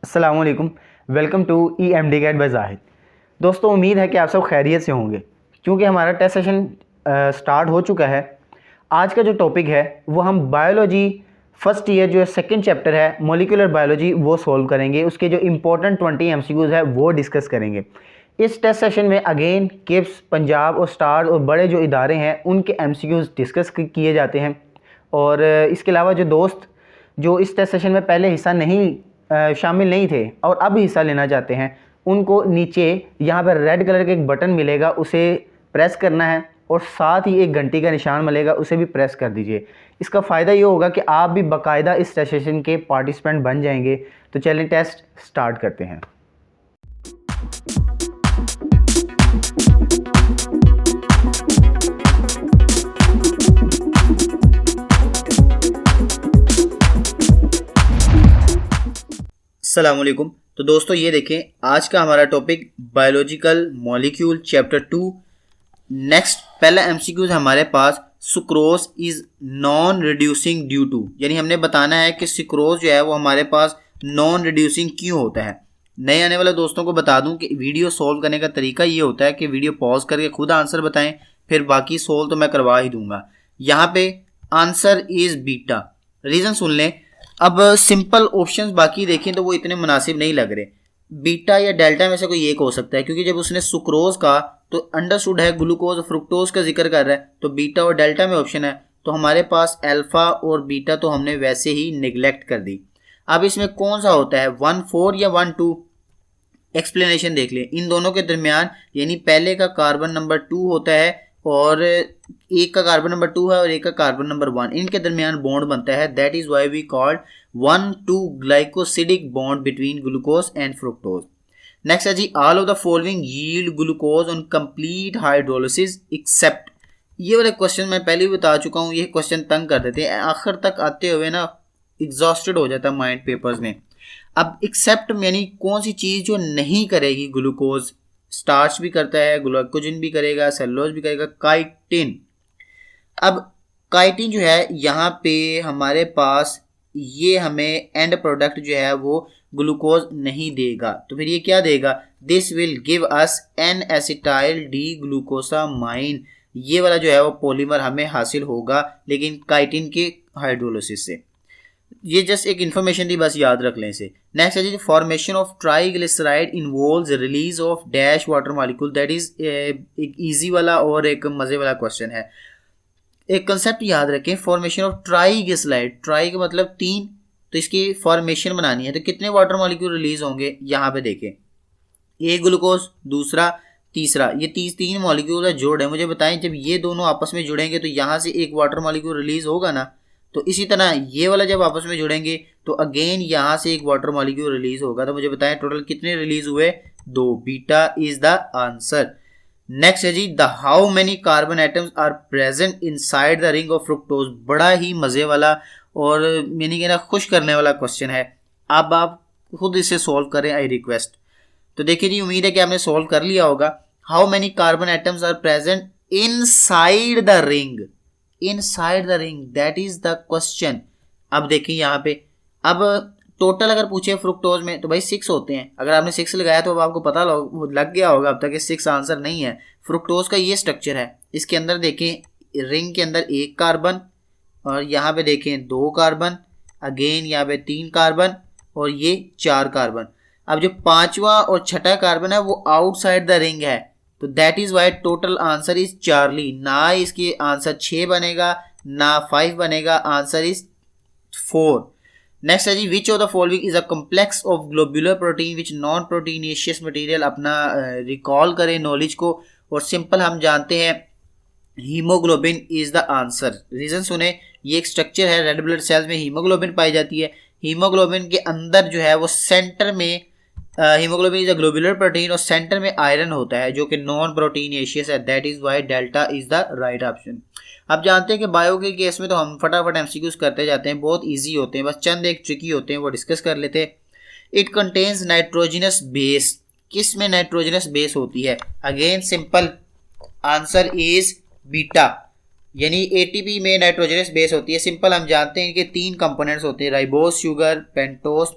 अस्सलाम वालेकुम, welcome to EMD guide by Zahid. दोस्तों, उम्मीद है कि आप सब खैरियत से होंगे क्योंकि हमारा टेस्ट सेशन स्टार्ट हो चुका है। आज का जो टॉपिक है वो हम बायोलॉजी फर्स्ट ईयर जो सेकंड चैप्टर है मॉलिक्यूलर बायोलॉजी वो सॉल्व करेंगे। उसके जो इंपॉर्टेंट 20 MCQs है वो डिस्कस करेंगे। इस टेस्ट सेशन में अगेन किप्स, पंजाब और स्टार और बड़े जो इदारे हैं उनके MCQs डिस्कस किए जाते हैं। और इसके अलावा जो दोस्त जो इस टेस्ट सेशन में पहले हिस्सा शामिल नहीं थे और अब हिस्सा लेना चाहते हैं, उनको नीचे यहाँ पर रेड कलर का एक बटन मिलेगा, उसे प्रेस करना है और साथ ही एक घंटी का निशान मिलेगा, उसे भी प्रेस कर दीजिए। इसका फ़ायदा ये होगा कि आप भी बाकायदा इस टेस्ट सेशन के पार्टिसिपेंट बन जाएंगे। तो चलिए टेस्ट स्टार्ट करते हैं। अस्सलाम वालेकुम। तो दोस्तों ये देखें, आज का हमारा topic biological molecule chapter 2। Next पहला MCQ हमारे पास, sucrose is non reducing due to, यानी हमने बताना है कि सुक्रोज जो है वो हमारे पास नॉन रिड्यूसिंग क्यों होता है। नए आने वाले दोस्तों को बता दूं कि वीडियो सॉल्व करने का तरीका ये होता है कि वीडियो पॉज करके खुद आंसर बताएं, फिर बाकी सॉल्व तो मैं करवा ही दूंगा। यहाँ पे आंसर इज बीटा, रीज़न सुन लें। अब सिंपल ऑप्शंस बाकी देखें तो वो इतने मुनासिब नहीं लग रहे। बीटा या डेल्टा में से कोई एक हो सकता है, क्योंकि जब उसने सुक्रोज का तो अंडरस्टूड है ग्लूकोज फ्रुक्टोज का जिक्र कर रहा है, तो बीटा और डेल्टा में ऑप्शन है। तो हमारे पास अल्फा और बीटा तो हमने वैसे ही निगलेक्ट कर दी। अब इसमें कौन सा होता है, 1,4 या 1,2? एक्सप्लेनेशन देख लें। इन दोनों के दरमियान यानी पहले का कार्बन नंबर 2 होता है और एक का कार्बन नंबर 2 है और एक का कार्बन नंबर 1, इनके दरमियान बॉन्ड बनता है। That is why we called 1,2 glycosidic bond between glucose and fructose. Next है जी, all of the following yield glucose on complete hydrolysis except. ये वाले क्वेश्चन मैं पहले भी बता चुका हूँ, ये क्वेश्चन तंग कर देते हैं, आखिर तक आते हुए ना एग्जॉस्टेड हो जाता है माइंड पेपर्स में। अब एक्सेप्ट यानी कौन सी चीज़ जो नहीं करेगी ग्लूकोज, स्टार्च भी करता है, ग्लाइकोजन भी करेगा, सेलुलोज भी करेगा, काइटिन। अब काइटिन जो है यहाँ पे हमारे पास ये हमें एंड प्रोडक्ट जो है वो ग्लूकोज नहीं देगा, तो फिर ये क्या देगा, this will give us an acetyl D glucosamine. ये वाला जो है वो पॉलीमर हमें हासिल होगा, लेकिन काइटिन के हाइड्रोलिसिस से। ये जस्ट एक इन्फॉर्मेशन थी, बस याद रख लें इसे। नेक्स्ट है जी, formation of triglyceride involves release of dash water molecule. That is एक इजी वाला और एक मजे वाला क्वेश्चन है। एक कंसेप्ट याद रखें, फॉर्मेशन ऑफ ट्राइग्लिसराइड, ट्राई का मतलब 3, तो इसकी फॉर्मेशन बनानी है तो कितने वाटर मॉलिक्यूल रिलीज होंगे, यहाँ पे देखें, एक ग्लूकोज, दूसरा, तीसरा, ये 3 मॉलिक्यूल का जोड़ है। मुझे बताएं, जब ये दोनों आपस में जुड़ेंगे तो यहाँ से एक वाटर मॉलिक्यूल रिलीज होगा ना, तो इसी तरह ये वाला जब आपस में जुड़ेंगे तो अगेन यहाँ से एक वाटर मॉलिक्यूल रिलीज होगा। तो मुझे बताएं टोटल कितने रिलीज हुए, 2। Beta is the answer. Next है जी, the how many carbon atoms are present inside the ring of fructose. बड़ा ही मजे वाला और यानी कि ना खुश करने वाला क्वेश्चन है। अब आप खुद इसे सॉल्व करें, आई रिक्वेस्ट। तो देखिए जी, उम्मीद है कि आपने सॉल्व कर लिया होगा। How many carbon atoms are present inside the ring, inside the ring, that is the question. अब देखिए यहाँ पे, अब टोटल अगर पूछे फ्रुक्टोज में तो भाई 6 होते हैं। अगर आपने 6 लगाया तो अब आपको पता लग गया होगा अब तक कि 6 आंसर नहीं है। फ्रुक्टोज का ये स्ट्रक्चर है, इसके अंदर देखें रिंग के अंदर 1 कार्बन और यहाँ पे देखें 2 कार्बन, अगेन यहाँ पे 3 कार्बन और ये 4 कार्बन। अब जो 5वां और 6ठा कार्बन है वो आउटसाइड द रिंग है, तो that is why total answer is Charlie. ना इसकी आंसर 6 बनेगा ना 5 बनेगा, आंसर इज 4। नेक्स्ट है जी, which of the following is a complex of globular protein which non proteinaceous material. अपना रिकॉल करें नॉलेज को, और सिंपल हम जानते हैं haemoglobin is the answer. Reason सुने, ये एक स्ट्रक्चर है, रेड ब्लड सेल्स में हीमोग्लोबिन पाई जाती है। हीमोग्लोबिन के अंदर जो है वो सेंटर में haemoglobin is a globular protein और सेंटर में आयरन होता है जो कि नॉन प्रोटीनियस है। That is why delta is the right option. अब जानते हैं कि बायो के केस में तो हम फटाफट MCQs करते जाते हैं, बहुत इजी होते हैं, बस चंद एक ट्रिकी होते हैं, वो डिस्कस कर लेते हैं। इट कंटेन्स नाइट्रोजनस बेस, किस में नाइट्रोजनस बेस होती है, again simple answer is beta, यानी ATP में नाइट्रोजनस बेस होती है। सिंपल हम जानते हैं कि 3 कंपोनेंट्स होते हैं, राइबोस शुगर, पेंटोस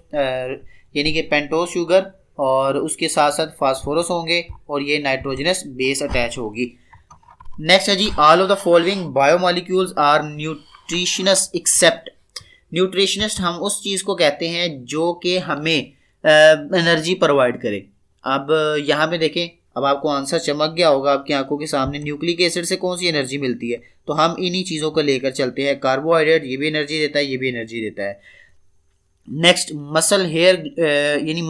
यानी कि पेंटोज शुगर और उसके साथ साथ फास्फोरस होंगे और ये नाइट्रोजनस बेस अटैच होगी। नेक्स्ट है जी, all of the following biomolecules are nutritious except. Nutritionist हम उस चीज़ को कहते हैं जो कि हमें एनर्जी प्रोवाइड करे। अब यहाँ पे देखें, अब आपको आंसर चमक गया होगा आपकी आंखों के सामने, न्यूक्लिक एसिड से कौन सी एनर्जी मिलती है, तो हम इन्हीं चीज़ों को लेकर चलते हैं। कार्बोहाइड्रेट ये भी एनर्जी देता है, ये भी एनर्जी देता है। नेक्स्ट मसल हेयर यानी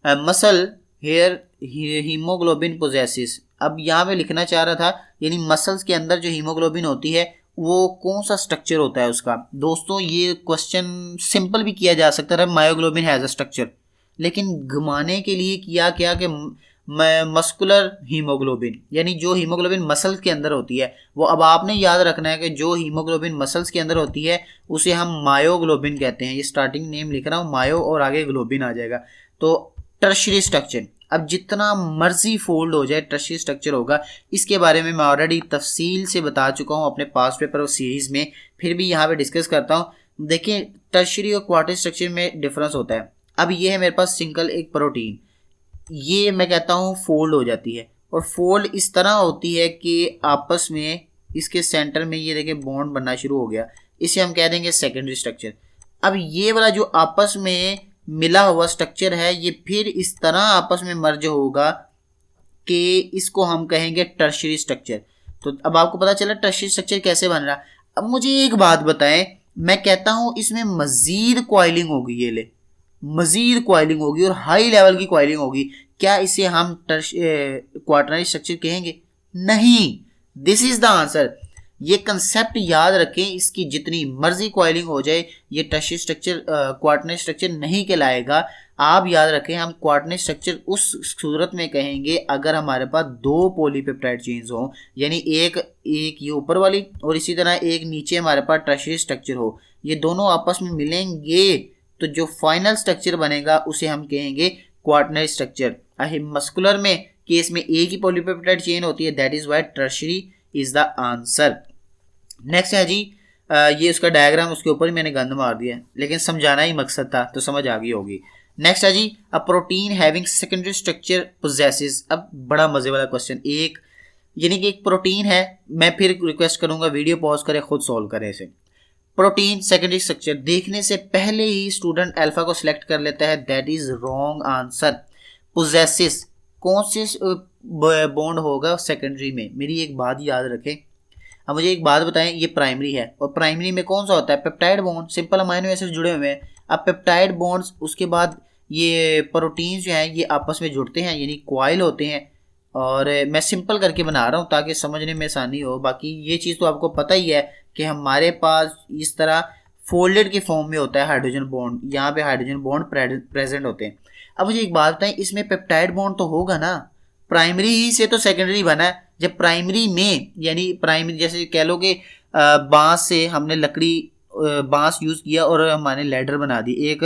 मसल हेयर हीमोग्लोबिन पोजेसिस। अब यहाँ पे लिखना चाह रहा था यानी मसल्स के अंदर जो हीमोग्लोबिन होती है वो कौन सा स्ट्रक्चर होता है उसका। दोस्तों ये क्वेश्चन सिंपल भी किया जा सकता है, मायोग्लोबिन हैज़ अ स्ट्रक्चर, लेकिन घुमाने के लिए किया क्या कि मस्कुलर हीमोग्लोबिन यानी जो हीमोग्लोबिन मसल्स के अंदर होती है वो, अब आपने याद रखना है कि जो हीमोग्लोबिन मसल्स के अंदर होती है उसे हम मायोग्लोबिन कहते हैं। ये स्टार्टिंग नेम लिख रहा हूँ मायो और आगे ग्लोबिन आ जाएगा। तो टर्शियरी स्ट्रक्चर, अब जितना मर्जी फोल्ड हो जाए टर्शियरी स्ट्रक्चर होगा। इसके बारे में मैं ऑलरेडी तफसील से बता चुका हूँ अपने पास्ट पेपर और सीरीज़ में, फिर भी यहाँ पे डिस्कस करता हूँ। देखिए टर्शियरी और क्वार्टरी स्ट्रक्चर में डिफरेंस होता है। अब ये है मेरे पास सिंगल एक प्रोटीन, ये मैं कहता हूँ फोल्ड हो जाती है और फोल्ड इस तरह होती है कि आपस में इसके सेंटर में ये देखिए बॉन्ड बनना शुरू हो गया, इसे हम कह देंगे सेकेंडरी स्ट्रक्चर। अब ये वाला जो आपस में मिला हुआ स्ट्रक्चर है ये फिर इस तरह आपस में मर्ज होगा कि इसको हम कहेंगे टर्शियरी स्ट्रक्चर। तो अब आपको पता चला टर्शियरी स्ट्रक्चर कैसे बन रहा। अब मुझे एक बात बताएं, मैं कहता हूँ इसमें मजीद क्वाइलिंग होगी, ये ले मजीद क्वाइलिंग होगी और हाई लेवल की क्वाइलिंग होगी, क्या इसे हम क्वार्टरनरी स्ट्रक्चर कहेंगे? नहीं, दिस इज द आंसर। ये कंसेप्ट याद रखें, इसकी जितनी मर्जी क्वाइलिंग हो जाए ये टर्शियरी स्ट्रक्चर क्वार्टरनरी स्ट्रक्चर नहीं कहलाएगा। आप याद रखें हम क्वार्टरनरी स्ट्रक्चर उस सूरत में कहेंगे अगर हमारे पास दो पॉलीपेप्टाइड चेन्स हो, यानी एक ये ऊपर वाली और इसी तरह एक नीचे हमारे पास टर्शियरी स्ट्रक्चर हो, ये दोनों आपस में मिलेंगे तो जो फाइनल स्ट्रक्चर बनेगा उसे हम कहेंगे क्वार्टरनरी स्ट्रक्चर। मस्कुलर में केस में एक ही पॉलीपेप्टाइड चेन होती है, that is why tertiary is the answer. Next है जी, ये उसका डायग्राम, उसके ऊपर ही मैंने गंद मार दिया लेकिन समझाना ही मकसद था तो समझ आ गई होगी। नेक्स्ट है जी, a protein having secondary structure possesses. अब बड़ा मजे वाला क्वेश्चन, एक यानी कि एक प्रोटीन है, मैं फिर रिक्वेस्ट करूंगा वीडियो पॉज करें खुद सॉल्व करें इसे। प्रोटीन सेकेंडरी स्ट्रक्चर देखने से पहले ही स्टूडेंट अल्फा को सिलेक्ट कर लेता है, that is wrong answer. Possesses कौन से बॉन्ड होगा सेकेंडरी में, मेरी एक बात याद रखें। अब मुझे एक बात बताएं, ये प्राइमरी है और प्राइमरी में कौन सा होता है? Peptide bond, simple amino acid जुड़े हुए हैं। अब पेप्टाइड बॉन्ड्स उसके बाद ये प्रोटीन्स जो हैं ये आपस में जुड़ते हैं यानी क्वाइल होते हैं, और मैं सिंपल करके बना रहा हूँ ताकि समझने में आसानी हो। बाकी ये चीज़ तो आपको पता ही है कि हमारे पास इस तरह फोल्डेड के फॉर्म में होता है हाइड्रोजन बॉन्ड, यहाँ पे हाइड्रोजन बॉन्ड प्रेजेंट होते हैं। अब मुझे एक बात बताएं, इसमें पेप्टाइड बॉन्ड तो होगा ना, प्राइमरी ही से तो सेकेंडरी बना है। जब प्राइमरी में यानी प्राइमरी जैसे कह लो कि बांस से हमने लकड़ी बांस यूज़ किया और हमारे लैडर बना दी, एक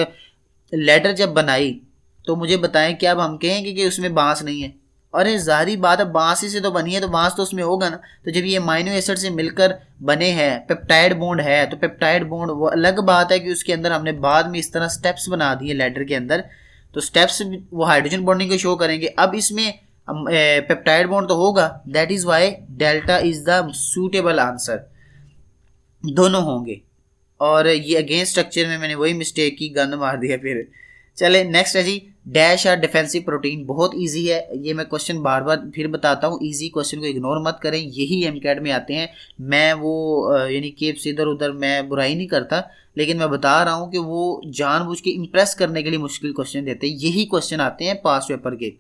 लैडर जब बनाई तो मुझे बताएं क्या अब हम कहेंगे कि उसमें बांस नहीं है? अरे जारी बात है, बांस ही से तो बनी है तो बांस तो उसमें होगा ना। तो जब ये अमाइनो एसिड से मिलकर बने हैं, पेप्टाइड बॉन्ड है, तो पेप्टाइड बॉन्ड वो अलग बात है कि उसके अंदर हमने बाद में इस तरह स्टेप्स बना दिए लैडर के अंदर, तो स्टेप्स वो हाइड्रोजन बॉन्डिंग को शो करेंगे। अब इसमें पेप्टाइड बॉन्ड तो होगा, that is why delta is the suitable answer, दोनों होंगे। और ये अगेंस्ट स्ट्रक्चर में मैंने वही मिस्टेक की, गंद मार दिया फिर। चले नेक्स्ट है जी, डैश या डिफेंसिव प्रोटीन, बहुत इजी है ये, मैं क्वेश्चन बार बार फिर बताता हूँ, इजी क्वेश्चन को इग्नोर मत करें, यही एमकैट में आते हैं। मैं वो यानी कि इधर उधर मैं बुराई नहीं करता, लेकिन मैं बता रहा हूँ कि वो जानबूझ के इम्प्रेस करने के लिए मुश्किल क्वेश्चन देते हैं, यही क्वेश्चन आते हैं पास्ट पेपर के।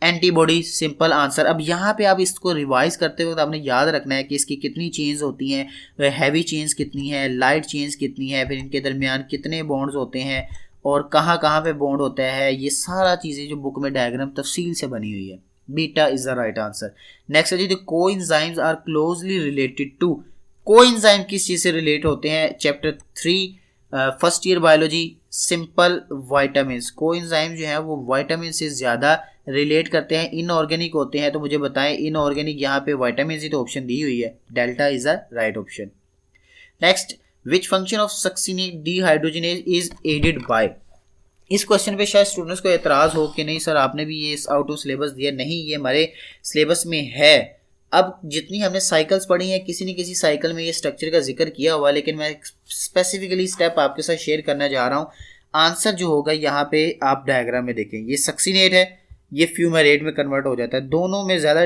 Antibody simple answer. अब यहाँ पे आप इसको रिवाइज करते वक्त आपने याद रखना है कि इसकी कितनी चेन्स होती हैं, हैवी चेन्स कितनी है, लाइट चेन्स कितनी है, फिर इनके दरमियान कितने बॉन्ड्स होते हैं और कहाँ कहाँ पे बॉन्ड होता है, ये सारा चीज़ें जो बुक में डायग्राम तफसील से बनी हुई है। Beta is the right answer. Next है जी, the coenzymes are closely related to. Coenzyme किस चीज़ से रिलेट होते हैं? Chapter 3 first year biology, simple vitamin. Coenzyme जो है वो विटामिन से ज़्यादा रिलेट करते हैं, इनऑर्गेनिक होते हैं। तो मुझे बताएं इनऑर्गेनिक, यहाँ पे विटामिन ही तो ऑप्शन दी हुई है, delta is the right option. Next, which function of succinate dehydrogenase is added by. इस क्वेश्चन पे शायद स्टूडेंट्स को एतराज़ हो कि नहीं सर आपने भी ये आउट ऑफ सिलेबस दिया, नहीं ये हमारे सिलेबस में है। अब जितनी हमने साइकिल्स पढ़ी हैं किसी न किसी साइकिल में ये स्ट्रक्चर का जिक्र किया हुआ है, लेकिन मैं स्पेसिफिकली स्टेप आपके साथ शेयर करना चाह रहा हूँ। आंसर जो होगा यहाँ पे आप डायग्राम में देखें, ये सक्सीनेट है, ये फ्यूमेरेट में कन्वर्ट हो जाता है, दोनों में ज़्यादा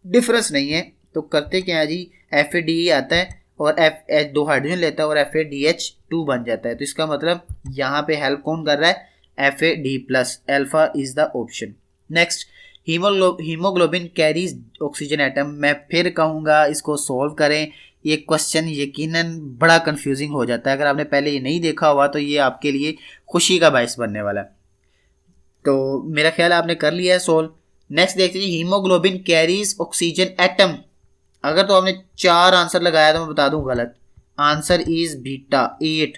डिफरेंस नहीं है। तो करते क्या है जी, FADE आता है और F दो हाइड्रोजन लेता है और FADH2 बन जाता है। तो इसका मतलब यहाँ पे हेल्प कौन कर रहा है, FAD+, alpha is the option. Next, haemoglobin carries oxygen atom. मैं फिर कहूँगा इसको सॉल्व करें, ये क्वेश्चन यकीनन बड़ा कंफ्यूजिंग हो जाता है। अगर आपने पहले ये नहीं देखा हुआ तो ये आपके लिए खुशी का बायस बनने वाला है। तो मेरा ख्याल आपने कर लिया है सॉल्व। नेक्स्ट देखते हैं, हीमोग्लोबिन कैरीज ऑक्सीजन एटम। अगर तो आपने 4 आंसर लगाया तो मैं बता दूं गलत, आंसर इज बीटा 8।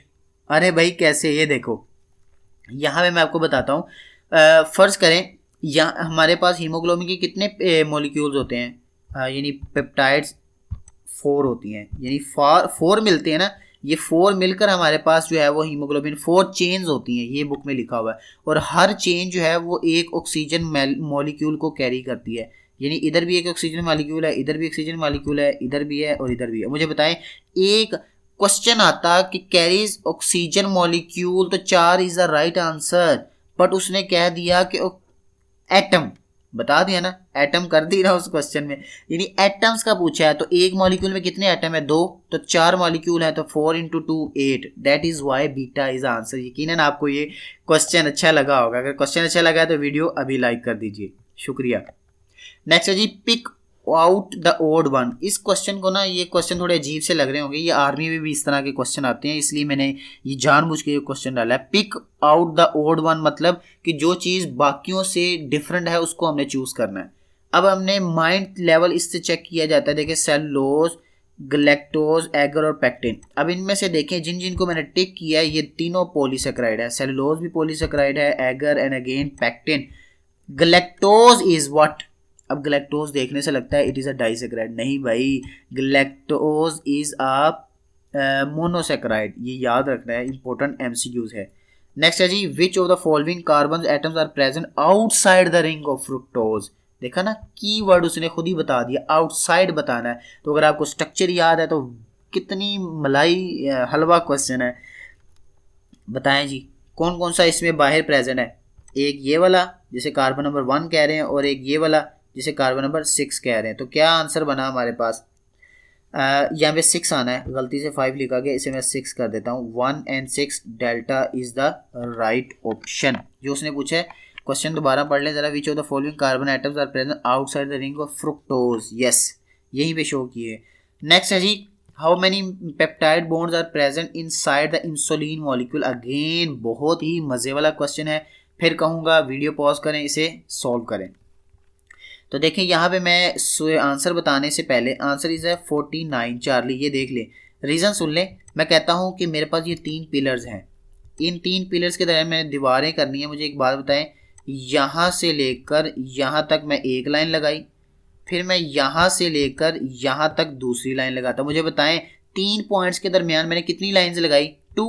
अरे भाई कैसे, ये देखो यहाँ पे मैं आपको बताता हूँ। फर्ज करें यहाँ हमारे पास हीमोग्लोबिन के कितने मॉलिक्यूल्स होते हैं, यानी पेप्टाइड्स 4 होती हैं, यानी 4 मिलते हैं ना, ये 4 मिलकर हमारे पास जो है वो हीमोग्लोबिन 4 चेन्स होती हैं, ये बुक में लिखा हुआ है। और हर चेन जो है वो एक ऑक्सीजन मॉलिक्यूल को कैरी करती है, यानी इधर भी एक ऑक्सीजन मॉलिक्यूल है, इधर भी ऑक्सीजन मॉलिक्यूल है, इधर भी है और इधर भी है। मुझे बताएं, एक क्वेश्चन आता कि कैरीज ऑक्सीजन मॉलिक्यूल, तो 4 is the right answer, but उसने कह दिया कि एटम, बता दिया ना, एटम कर दी ना उस क्वेश्चन में, यानी एटम्स का पूछा है। तो एक मॉलिक्यूल में कितने एटम है, 2, तो 4 मॉलिक्यूल है, तो 4 × 2 8, that is why beta is answer. यकीनन आपको ये क्वेश्चन अच्छा लगा होगा, अगर क्वेश्चन अच्छा लगा है तो वीडियो अभी लाइक कर दीजिए, शुक्रिया। नेक्स्ट है जी, pick out the odd one. इस क्वेश्चन को ना, ये क्वेश्चन थोड़े अजीब से लग रहे होंगे, ये आर्मी में भी इस तरह के क्वेश्चन आते हैं, इसलिए मैंने ये जानबूझ के ये क्वेश्चन डाला है। Pick out the odd one मतलब कि जो चीज़ बाकियों से डिफरेंट है उसको हमने चूज करना है। अब हमने माइंड लेवल इससे चेक किया जाता है, देखिए सेलुलोज, गलेक्टोज, एगर और पैक्टिन। अब इनमें से देखें जिन जिनको मैंने टिक किया है ये तीनों पॉलीसेकेराइड है, सेलुलोज भी पॉलीसेकेराइड है, agar and again pectin. Galactose is what, अब गलेक्टोज देखने से लगता है इट इज़ अ डाइसेक्राइड, नहीं भाई, गलेक्टोज इज अ मोनोसेक्राइड, ये याद रखना है, इंपॉर्टेंट MCQs है। नेक्स्ट है जी, which of the following carbon atoms are present outside the ring of fructose. देखा ना, कीवर्ड उसने खुद ही बता दिया, आउटसाइड बताना है। तो अगर आपको स्ट्रक्चर याद है तो कितनी मलाई हलवा क्वेश्चन है। बताएं जी कौन कौन सा इसमें बाहर प्रेजेंट है, एक ये वाला जिसे कार्बन नंबर 1 कह रहे हैं और एक ये वाला जिसे कार्बन नंबर 6 कह रहे हैं। तो क्या आंसर बना हमारे पास, यहाँ पे 6 आना है, गलती से 5 लिखा गया, इसे मैं 6 कर देता हूँ। 1 and 6 delta is the right option. जो उसने पूछा है क्वेश्चन दोबारा पढ़ लें जरा, which of the following carbon atoms are present outside the ring of fructose, yes यहीं पे शो किए। नेक्स्ट है जी, how many peptide bonds are present inside the insulin molecule. Again बहुत ही मजे वाला क्वेश्चन है, फिर कहूँगा वीडियो पॉज करें, इसे सॉल्व करें। तो देखें यहाँ पे मैं आंसर बताने से पहले, आंसर इज है 49 चार्ली, ये देख लें, रीज़न सुन लें। मैं कहता हूँ कि मेरे पास ये 3 पिलर्स हैं, इन 3 पिलर्स के दरमियान मैंने दीवारें करनी है। मुझे एक बात बताएं, यहाँ से लेकर यहाँ तक मैं एक लाइन लगाई, फिर मैं यहाँ से लेकर यहाँ तक दूसरी लाइन लगाता। मुझे बताएं 3 पॉइंट्स के दरमियान मैंने कितनी लाइन्स लगाई, 2।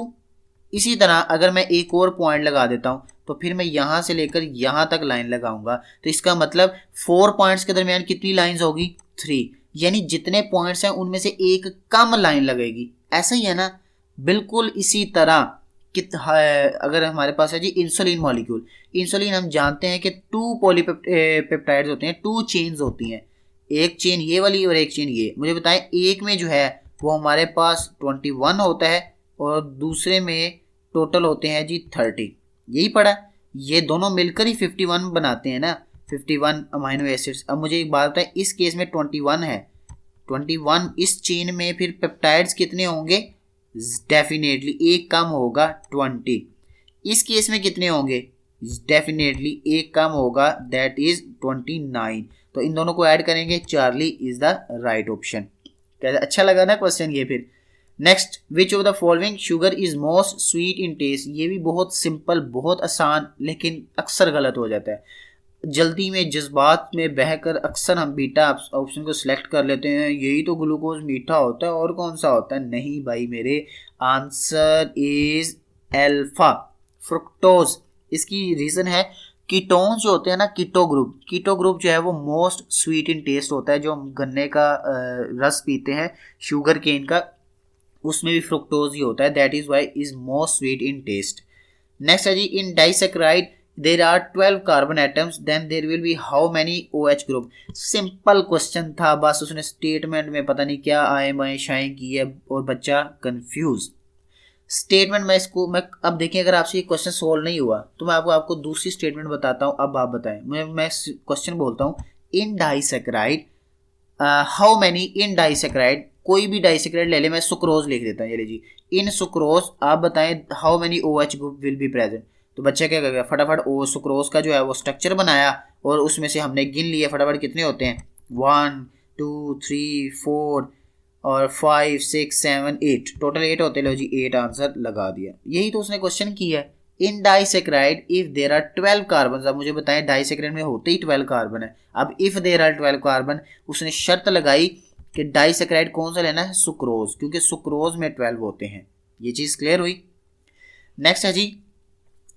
इसी तरह अगर मैं एक और पॉइंट लगा देता हूँ तो फिर मैं यहाँ से लेकर यहाँ तक लाइन लगाऊंगा, तो इसका मतलब 4 पॉइंट्स के दरमियान कितनी लाइंस होगी, 3, यानी जितने पॉइंट्स हैं उनमें से एक कम लाइन लगेगी। ऐसा ही है ना, बिल्कुल इसी तरह अगर हमारे पास है जी इंसुलिन मॉलिक्यूल, इंसुलिन हम जानते हैं कि 2 पॉलीपेप्टाइड्स होते हैं, 2 चेन्स होती हैं, एक चेन ये वाली और एक चेन ये। मुझे बताएं एक में जो है वो हमारे पास 21 होता है और दूसरे में टोटल होते हैं जी 30, यही पड़ा, ये दोनों मिलकर ही 51 बनाते हैं ना, 51 अमाइनो एसिड्स। अब मुझे एक बात बताएं, इस केस में 21 है, 21 इस चेन में फिर पेप्टाइड्स कितने होंगे, डेफिनेटली एक कम होगा 20। इस केस में कितने होंगे, डेफिनेटली एक कम होगा, दैट इज 29। तो इन दोनों को ऐड करेंगे, Charlie is the right option. अच्छा लगा ना क्वेश्चन ये। फिर next, which of the following sugar is most sweet in taste. ये भी बहुत सिंपल, बहुत आसान, लेकिन अक्सर गलत हो जाता है। जल्दी में जज्बात में बहकर अक्सर हम बीटा ऑप्शन को सिलेक्ट कर लेते हैं, यही तो ग्लूकोज मीठा होता है और कौन सा होता है। नहीं भाई मेरे, आंसर इज अल्फा, फ्रुक्टोज। इसकी रीज़न है कीटोन्स जो होते हैं ना, कीटो ग्रुप जो है वो मोस्ट स्वीट इन टेस्ट होता है। जो हम गन्ने का रस पीते हैं, शुगर केन का, उसमें भी फ्रुक्टोज ही होता है, that is why is most sweet in taste. Next है जी, in disaccharide there are 12 carbon atoms, then there will be how many OH group. Simple question था, बस उसने स्टेटमेंट में पता नहीं क्या आए बाएं शाएं की है और बच्चा कंफ्यूज। स्टेटमेंट में इसको मैं अब देखिए, अगर आपसे ये क्वेश्चन सोल्व नहीं हुआ तो मैं आपको दूसरी स्टेटमेंट बताता हूँ। अब आप बताएं, मैं क्वेश्चन बोलता हूँ, in disaccharide how many, in disaccharide कोई भी डाइसेक्राइड ले ले, मैं सुक्रोज लिख देता हूँ, ये लीजिए, इन सुक्रोज आप बताएं how many OH group will be present. तो बच्चा क्या करेगा, फटाफट ओ सुक्रोज का जो है वो स्ट्रक्चर बनाया और उसमें से हमने गिन लिए फटाफट कितने होते हैं, 1 2 3 4 और 5 6 7 8, टोटल 8 होते हैं। लो जी 8 आंसर लगा दिया। यही तो उसने क्वेश्चन किया है। In disaccharide if there are 12 carbon, अब मुझे बताएं डाइसेक्राइड में होते ही 12 कार्बन है। अब इफ देर आर 12 कार्बन, उसने शर्त लगाई कि डाइसेक्राइड कौन सा लेना है, सुक्रोज, क्योंकि सुक्रोज में 12 होते हैं। ये चीज क्लियर हुई। नेक्स्ट है जी,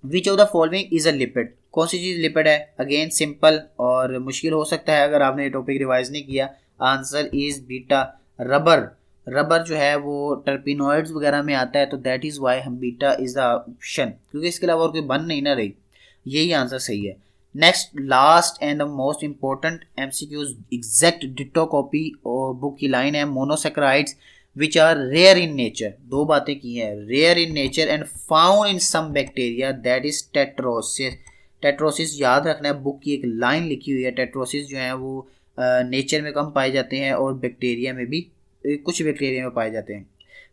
which of the following is a lipid, कौन सी चीज लिपिड है। अगेन सिंपल और मुश्किल हो सकता है अगर आपने ये टॉपिक रिवाइज नहीं किया। आंसर इज बीटा, रबर जो है वो टर्पिनोइड्स वगैरह में आता है, तो दैट इज वाई हम बीटा इज द ऑप्शन, क्योंकि इसके अलावा और कोई बन नहीं ना रही। यही आंसर सही है। Next last and the most important MCQs exact ditto copy और बुक की लाइन है, monosaccharides which are rare in nature, दो बातें की हैं, rare in nature and found in some bacteria, that is tetroses. Tetroses याद रखना है, बुक की एक लाइन लिखी हुई है। टेट्रोसिस जो है वो नेचर में कम पाए जाते हैं और बैक्टीरिया में भी, कुछ बैक्टीरिया में पाए जाते हैं।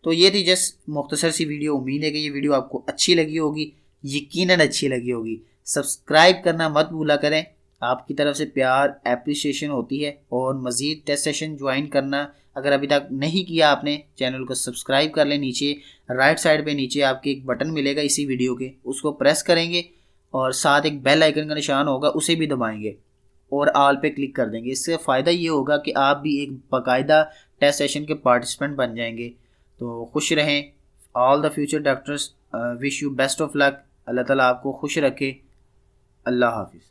तो ये थी जस्ट मुख्तसर सी वीडियो। उम्मीद है कि ये वीडियो आपको अच्छी लगी होगी, यकीनन अच्छी लगी होगी। सब्सक्राइब करना मत भूला करें, आपकी तरफ से प्यार एप्रिसिएशन होती है। और मज़ीद टेस्ट सेशन ज्वाइन करना अगर अभी तक नहीं किया आपने, चैनल को सब्सक्राइब कर लें। नीचे राइट साइड पे नीचे आपके एक बटन मिलेगा इसी वीडियो के, उसको प्रेस करेंगे और साथ एक बेल आइकन का निशान होगा, उसे भी दबाएंगे और ऑल पे क्लिक कर देंगे। इससे फ़ायदा ये होगा कि आप भी एक बाकायदा टेस्ट सेशन के पार्टिसिपेंट बन जाएंगे। तो खुश रहें। All the future doctors wish you best of luck. Allah ताला आपको खुश रखे। अल्लाह हाफिज़।